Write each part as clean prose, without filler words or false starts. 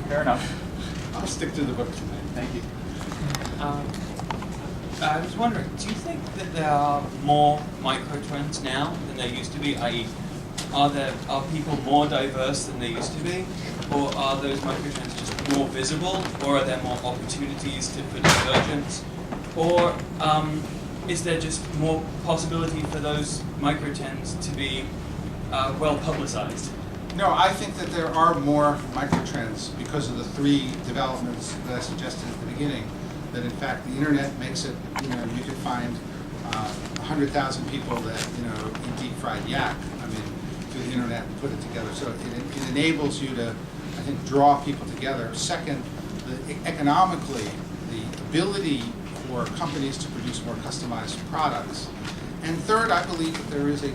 Fair enough. I'll stick to the book tonight. Thank you. I was wondering, do you think that there are more microtrends now than there used to be? I.e., are people more diverse than they used to be, or are those microtrends just more visible, or are there more opportunities for divergence, or is there just more possibility for those microtrends to be well publicized? No, I think that there are more microtrends because of the three developments that I suggested at the beginning. That in fact the internet makes it, you could find 100,000 people that, eat deep fried yak, through the internet and put it together. So it enables you to, I think, draw people together. Second, economically, the ability for companies to produce more customized products. And third, I believe that there is a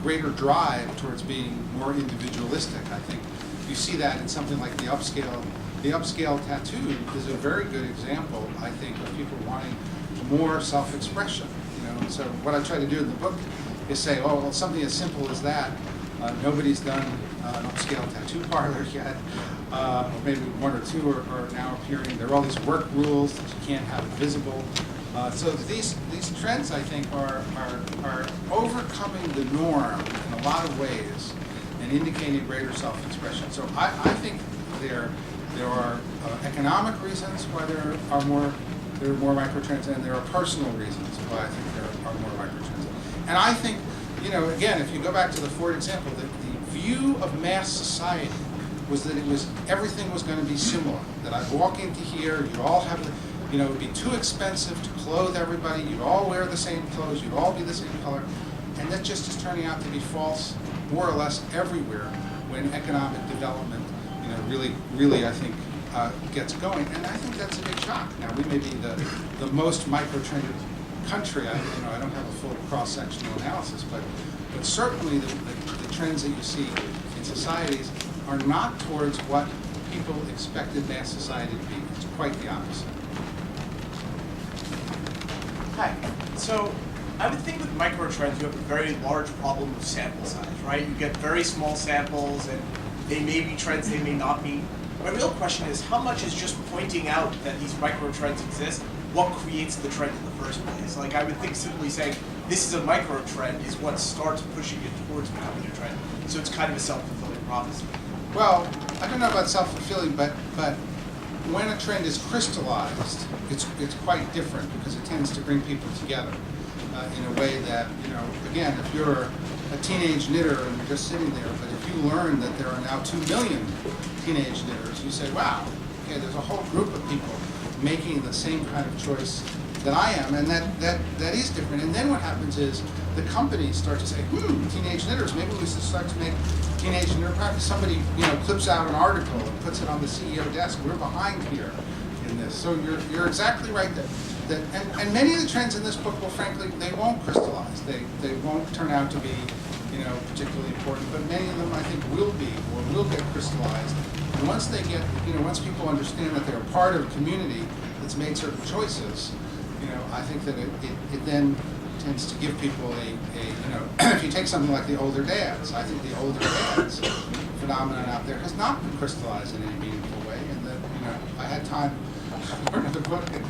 greater drive towards being more individualistic. I think you see that in something like the upscale. The upscale tattoo is a very good example, I think, of people wanting more self-expression. And so what I try to do in the book is say, oh, well, something as simple as that. Nobody's done an upscale tattoo parlor yet. Maybe one or two are now appearing. There are all these work rules that you can't have it visible. So these trends, I think, are overcoming the norm in a lot of ways and indicating greater self-expression. So I think there are economic reasons why there are more microtrends, and there are personal reasons why I think there are more microtrends. And I think, again, if you go back to the Ford example, the view of mass society was that everything was going to be similar. That I'd walk into here, you'd all have it would be too expensive to clothe everybody, you'd all wear the same clothes, you'd all be the same color, and that just is turning out to be false more or less everywhere when economic development, really, I think, gets going. And I think that's a big shock. Now, we may be the most micro-trended country. I don't have a full cross-sectional analysis, but certainly the trends that you see in societies are not towards what people expected mass society to be. It's quite the opposite. Hi. So I would think with microtrends, you have a very large problem with sample size, right? You get very small samples, and they may be trends, they may not be. My real question is, how much is just pointing out that these microtrends exist, what creates the trend in the first place? Like, I would think simply saying, this is a microtrend is what starts pushing it towards becoming a trend. So it's kind of a self-fulfilling prophecy. Well, I don't know about self-fulfilling, but when a trend is crystallized, it's quite different because it tends to bring people together in a way that, again, if you're a teenage knitter and you're just sitting there, but if you learn that there are now 2 million teenage knitters, you say, wow, okay, there's a whole group of people making the same kind of choice that I am, and that is different. And then what happens is the companies start to say, teenage knitters, maybe we should start to make teenage knitter practice. Somebody, clips out an article and puts it on the CEO desk. We're behind here in this. So you're exactly right that and many of the trends in this book, well, frankly, they won't crystallize. They won't turn out to be, particularly important. But many of them, I think, will be or will get crystallized. And once they get, once people understand that they're part of a community that's made certain choices, I think that it then tends to give people if you take something like the older dads, I think the older dads phenomenon out there has not been crystallized in any meaningful way, and that, I had time for another book and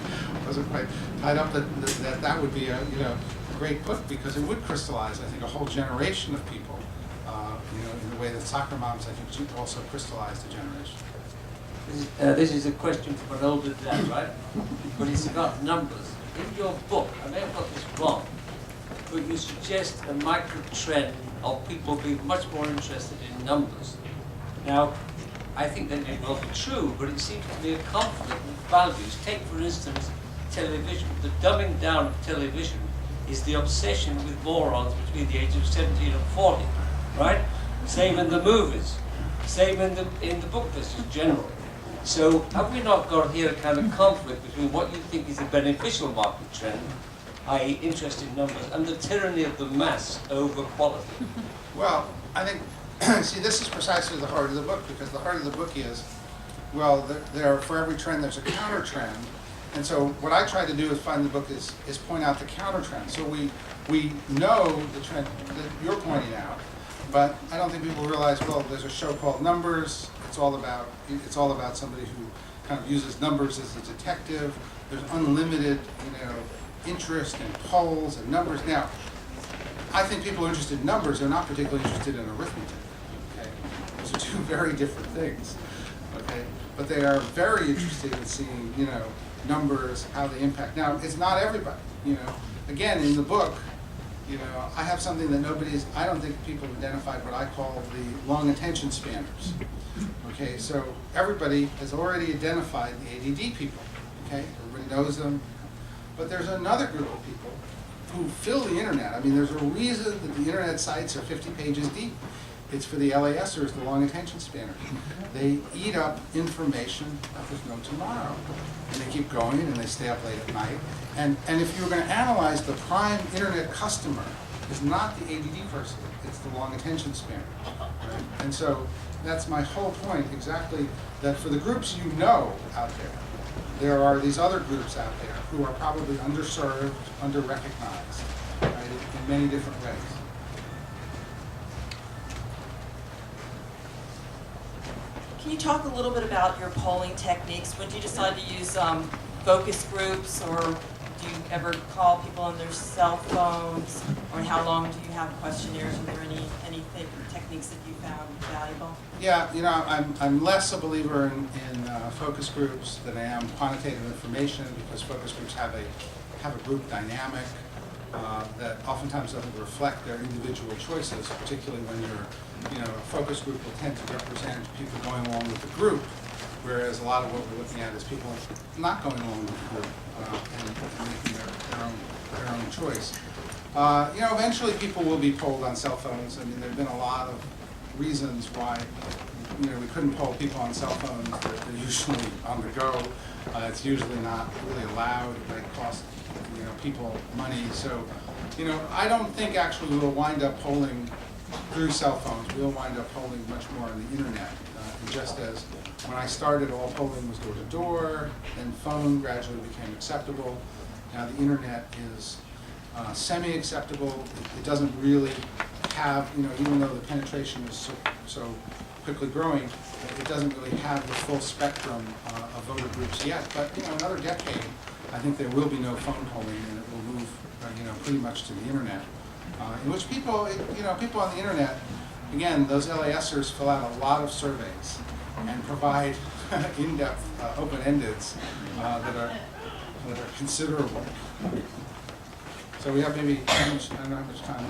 wasn't quite tied up that would be a great book because it would crystallize, I think, a whole generation of people, in the way that soccer moms, I think, also crystallized a generation. This is a question from an older dad, right? But it's about numbers. In your book, I may have got this wrong, but you suggest a micro-trend of people being much more interested in numbers. Now, I think that may well be true, but it seems to be a conflict with values. Take, for instance, television. The dumbing down of television is the obsession with morons between the ages of 17 and 40, right? Same in the movies. Same in the book business generally. So have we not got here a kind of conflict between what you think is a beneficial market trend, i.e. interest in numbers, and the tyranny of the mass over quality? Well, I think, see, this is precisely the heart of the book, because the heart of the book is, well, for every trend there's a counter trend. And so what I try to do is find the book is point out the counter trend. So we know the trend that you're pointing out, but I don't think people realize, well, there's a show called Numbers. it's all about somebody who kind of uses numbers as a detective. There's unlimited, interest in polls and numbers. Now, I think people are interested in numbers. They're not particularly interested in arithmetic. Okay, those are two very different things. Okay, but they are very interested in seeing, numbers, how they impact. Now, it's not everybody. Again, in the book, I have something that I don't think people have identified what I call the long attention spanners. Okay, so everybody has already identified the ADD people. Okay, everybody knows them. But there's another group of people who fill the internet. I mean, there's a reason that the internet sites are 50 pages deep. It's for the LASers, the long attention spanners. They eat up information like there's no tomorrow. And they keep going and they stay up late at night. And if you were going to analyze the prime internet customer, it's not the ADD person, it's the long attention spanner. Right? And so that's my whole point, exactly, that for the groups out there are these other groups out there who are probably underserved, under-recognized, right, in many different ways. Can you talk a little bit about your polling techniques? When did you decide to use focus groups, or do you ever call people on their cell phones? Or how long do you have questionnaires? Are there any techniques that you found valuable? Yeah, I'm less a believer in focus groups than I am quantitative information, because focus groups have a group dynamic that oftentimes doesn't reflect their individual choices, particularly when a focus group will tend to represent people going along with the group, whereas a lot of what we're looking at is people not going along with the group and making their own choice. Eventually people will be polled on cell phones. I mean, there have been a lot of reasons why we couldn't poll people on cell phones. They're usually on the go. It's usually not really allowed. It might cost people money. So, I don't think actually we'll wind up polling through cell phones. We'll wind up polling much more on the internet. And just as when I started, all polling was door to door, then phone gradually became acceptable. Now the internet is semi-acceptable. It doesn't really have, even though the penetration is so quickly growing, it doesn't really have the full spectrum of voter groups yet. But another decade, I think there will be no phone polling, and it will move, pretty much to the internet. In which people on the internet, again, those LASers fill out a lot of surveys and provide in-depth, open-endeds that are considerable. So we have maybe, I don't know how much time.